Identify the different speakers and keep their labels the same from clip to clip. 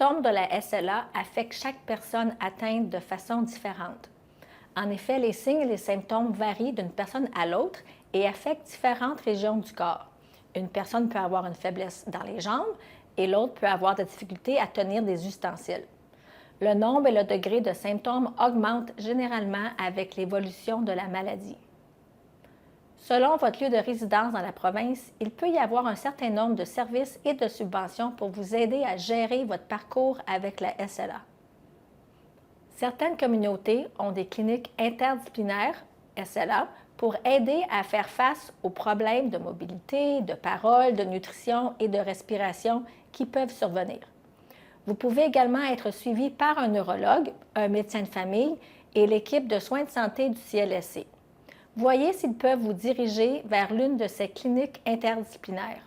Speaker 1: symptômes de la SLA affectent chaque personne atteinte de façon différente. En effet, les signes et les symptômes varient d'une personne à l'autre et affectent différentes régions du corps. Une personne peut avoir une faiblesse dans les jambes et l'autre peut avoir des difficultés à tenir des ustensiles. Le nombre et le degré de symptômes augmentent généralement avec l'évolution de la maladie. Selon votre lieu de résidence dans la province, il peut y avoir un certain nombre de services et de subventions pour vous aider à gérer votre parcours avec la SLA. Certaines communautés ont des cliniques interdisciplinaires, SLA, pour aider à faire face aux problèmes de mobilité, de parole, de nutrition et de respiration qui peuvent survenir. Vous pouvez également être suivi par un neurologue, un médecin de famille et l'équipe de soins de santé du CLSC. Voyez s'ils peuvent vous diriger vers l'une de ces cliniques interdisciplinaires.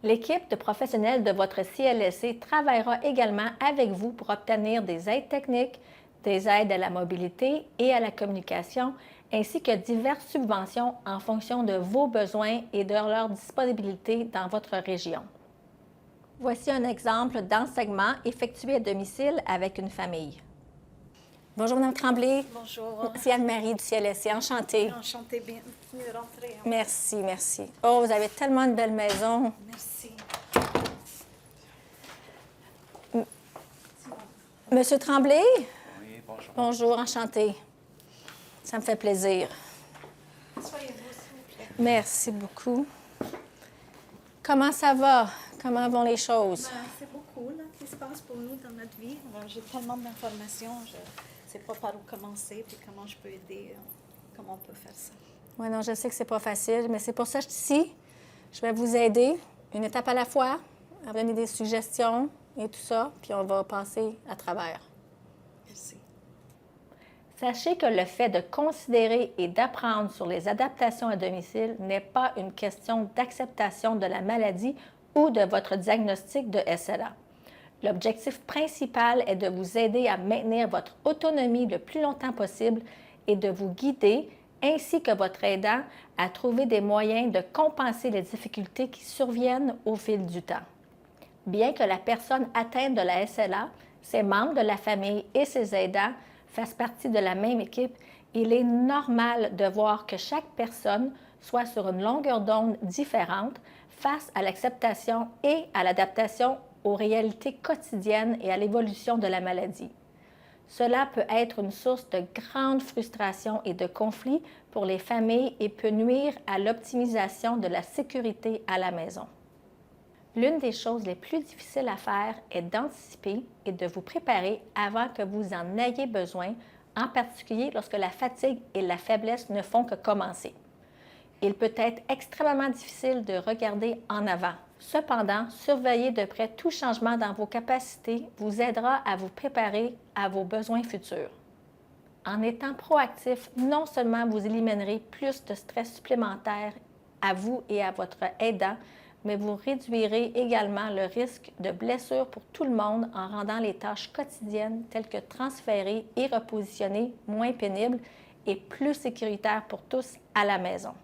Speaker 1: L'équipe de professionnels de votre CLSC travaillera également avec vous pour obtenir des aides techniques, des aides à la mobilité et à la communication, ainsi que diverses subventions en fonction de vos besoins et de leur disponibilité dans votre région. Voici un exemple d'enseignement effectué à domicile avec une famille. Bonjour, Mme Tremblay.
Speaker 2: Bonjour.
Speaker 1: C'est Anne-Marie du CLSC. Enchantée.
Speaker 2: Enchantée, bienvenue de rentrer.
Speaker 1: Merci, merci. Oh, vous avez tellement une belle maison.
Speaker 2: Merci.
Speaker 1: Monsieur Tremblay?
Speaker 3: Oui, bonjour.
Speaker 1: Bonjour, enchantée. Ça me fait plaisir.
Speaker 2: Soyez-vous, s'il vous plaît.
Speaker 1: Merci beaucoup. Comment ça va? Comment vont les choses?
Speaker 2: C'est beaucoup là, qui se passe pour nous dans notre vie. Alors, j'ai tellement d'informations, je ne sais pas par où commencer, puis comment je peux aider, comment on peut faire ça.
Speaker 1: Oui, non, je sais que c'est pas facile, mais c'est pour ça que je suis ici. Je vais vous aider, une étape à la fois, à donner des suggestions et tout ça, puis on va passer à travers.
Speaker 2: Merci.
Speaker 1: Sachez que le fait de considérer et d'apprendre sur les adaptations à domicile n'est pas une question d'acceptation de la maladie ou de votre diagnostic de SLA. L'objectif principal est de vous aider à maintenir votre autonomie le plus longtemps possible et de vous guider, ainsi que votre aidant, à trouver des moyens de compenser les difficultés qui surviennent au fil du temps. Bien que la personne atteinte de la SLA, ses membres de la famille et ses aidants fassent partie de la même équipe, il est normal de voir que chaque personne soit sur une longueur d'onde différente face à l'acceptation et à l'adaptation aux réalités quotidiennes et à l'évolution de la maladie. Cela peut être une source de grande frustration et de conflit pour les familles et peut nuire à l'optimisation de la sécurité à la maison. L'une des choses les plus difficiles à faire est d'anticiper et de vous préparer avant que vous en ayez besoin, en particulier lorsque la fatigue et la faiblesse ne font que commencer. Il peut être extrêmement difficile de regarder en avant. Cependant, surveiller de près tout changement dans vos capacités vous aidera à vous préparer à vos besoins futurs. En étant proactif, non seulement vous éliminerez plus de stress supplémentaire à vous et à votre aidant, mais vous réduirez également le risque de blessure pour tout le monde en rendant les tâches quotidiennes telles que transférer et repositionner moins pénibles et plus sécuritaires pour tous à la maison.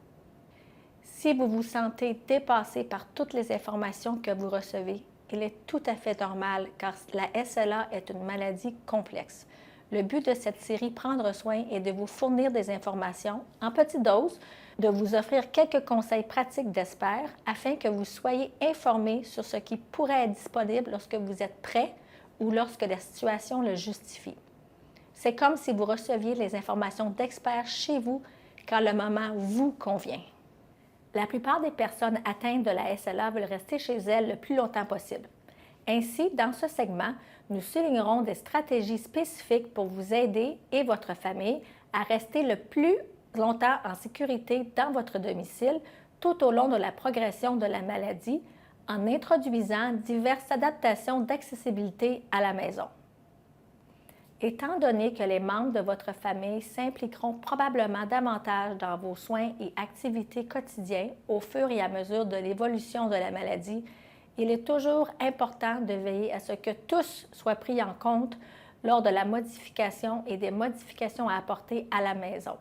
Speaker 1: Si vous vous sentez dépassé par toutes les informations que vous recevez, il est tout à fait normal car la SLA est une maladie complexe. Le but de cette série Prendre soin est de vous fournir des informations en petites doses, de vous offrir quelques conseils pratiques d'experts afin que vous soyez informés sur ce qui pourrait être disponible lorsque vous êtes prêt ou lorsque la situation le justifie. C'est comme si vous receviez les informations d'experts chez vous quand le moment vous convient. La plupart des personnes atteintes de la SLA veulent rester chez elles le plus longtemps possible. Ainsi, dans ce segment, nous soulignerons des stratégies spécifiques pour vous aider et votre famille à rester le plus longtemps en sécurité dans votre domicile tout au long de la progression de la maladie en introduisant diverses adaptations d'accessibilité à la maison. Étant donné que les membres de votre famille s'impliqueront probablement davantage dans vos soins et activités quotidiens au fur et à mesure de l'évolution de la maladie, il est toujours important de veiller à ce que tous soient pris en compte lors de la modification et des modifications à apporter à la maison.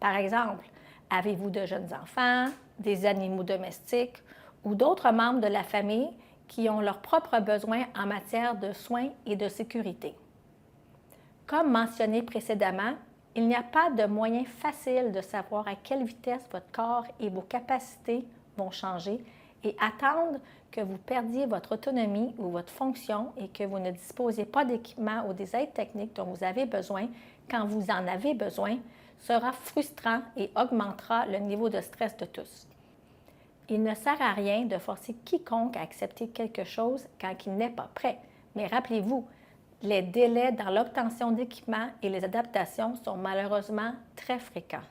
Speaker 1: Par exemple, avez-vous de jeunes enfants, des animaux domestiques ou d'autres membres de la famille qui ont leurs propres besoins en matière de soins et de sécurité. Comme mentionné précédemment, il n'y a pas de moyen facile de savoir à quelle vitesse votre corps et vos capacités vont changer et attendre que vous perdiez votre autonomie ou votre fonction et que vous ne disposez pas d'équipement ou des aides techniques dont vous avez besoin quand vous en avez besoin sera frustrant et augmentera le niveau de stress de tous. Il ne sert à rien de forcer quiconque à accepter quelque chose quand il n'est pas prêt, mais rappelez-vous, les délais dans l'obtention d'équipements et les adaptations sont malheureusement très fréquents.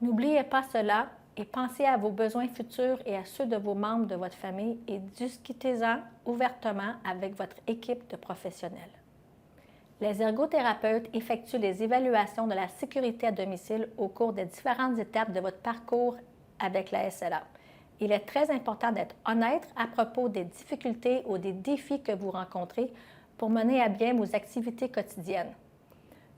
Speaker 1: N'oubliez pas cela et pensez à vos besoins futurs et à ceux de vos membres de votre famille et discutez-en ouvertement avec votre équipe de professionnels. Les ergothérapeutes effectuent les évaluations de la sécurité à domicile au cours des différentes étapes de votre parcours avec la SLA. Il est très important d'être honnête à propos des difficultés ou des défis que vous rencontrez pour mener à bien vos activités quotidiennes.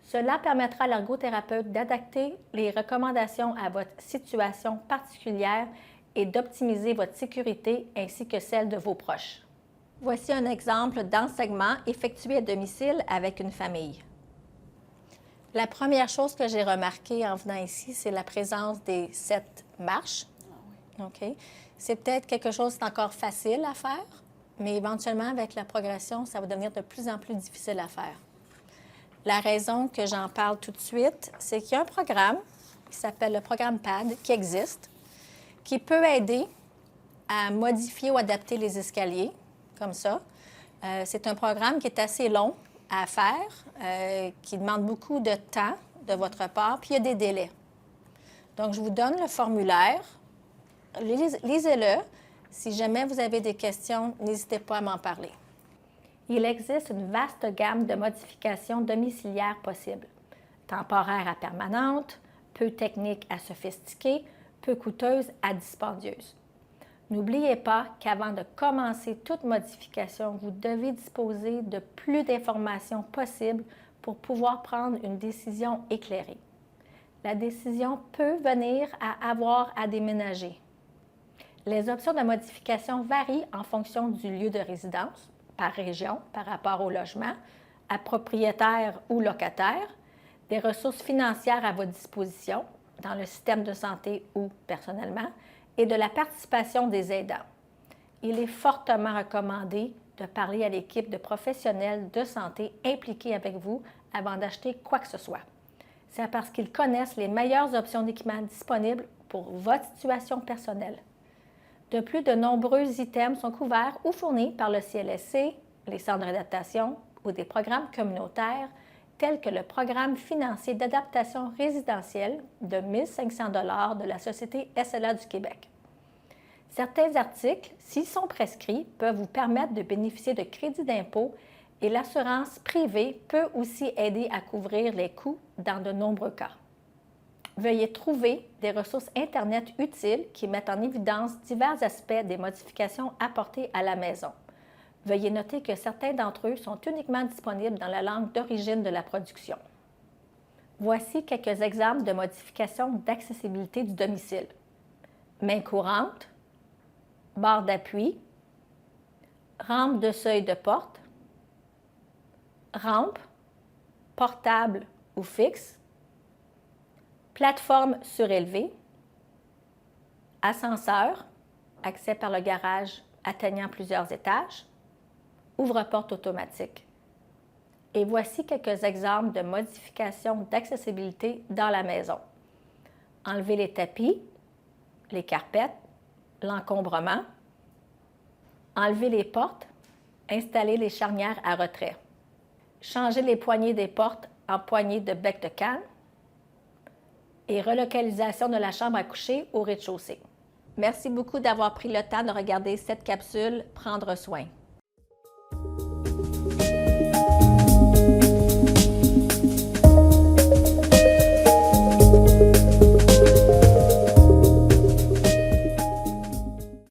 Speaker 1: Cela permettra à l'ergothérapeute d'adapter les recommandations à votre situation particulière et d'optimiser votre sécurité ainsi que celle de vos proches. Voici un exemple d'enseignement effectué à domicile avec une famille. La première chose que j'ai remarquée en venant ici, c'est la présence des 7 marches. OK. C'est peut-être quelque chose d'encore facile à faire, mais éventuellement, avec la progression, ça va devenir de plus en plus difficile à faire. La raison que j'en parle tout de suite, c'est qu'il y a un programme qui s'appelle le programme PAD qui existe, qui peut aider à modifier ou adapter les escaliers, comme ça. C'est un programme qui est assez long à faire, qui demande beaucoup de temps de votre part, puis il y a des délais. Donc, je vous donne le formulaire. Lisez-le. Si jamais vous avez des questions, n'hésitez pas à m'en parler. Il existe une vaste gamme de modifications domiciliaires possibles, temporaires à permanentes, peu techniques à sophistiquées, peu coûteuses à dispendieuses. N'oubliez pas qu'avant de commencer toute modification, vous devez disposer de plus d'informations possibles pour pouvoir prendre une décision éclairée. La décision peut venir à avoir à déménager. Les options de modification varient en fonction du lieu de résidence, par région, par rapport au logement, à propriétaire ou locataire, des ressources financières à votre disposition, dans le système de santé ou personnellement, et de la participation des aidants. Il est fortement recommandé de parler à l'équipe de professionnels de santé impliqués avec vous avant d'acheter quoi que ce soit. C'est parce qu'ils connaissent les meilleures options d'équipement disponibles pour votre situation personnelle. De plus, de nombreux items sont couverts ou fournis par le CLSC, les centres d'adaptation ou des programmes communautaires tels que le programme financier d'adaptation résidentielle de 1 500 $ de la Société SLA du Québec. Certains articles, s'ils sont prescrits, peuvent vous permettre de bénéficier de crédits d'impôt et l'assurance privée peut aussi aider à couvrir les coûts dans de nombreux cas. Veuillez trouver des ressources Internet utiles qui mettent en évidence divers aspects des modifications apportées à la maison. Veuillez noter que certains d'entre eux sont uniquement disponibles dans la langue d'origine de la production. Voici quelques exemples de modifications d'accessibilité du domicile. Main courante, barre d'appui, rampe de seuil de porte, rampe, portable ou fixe, plateforme surélevée, ascenseur, accès par le garage atteignant plusieurs étages, ouvre-porte automatique. Et voici quelques exemples de modifications d'accessibilité dans la maison. Enlever les tapis, les carpettes, l'encombrement, enlever les portes, installer les charnières à retrait, changer les poignées des portes en poignées de bec de canne et relocalisation de la chambre à coucher au rez-de-chaussée. Merci beaucoup d'avoir pris le temps de regarder cette capsule « Prendre soin ».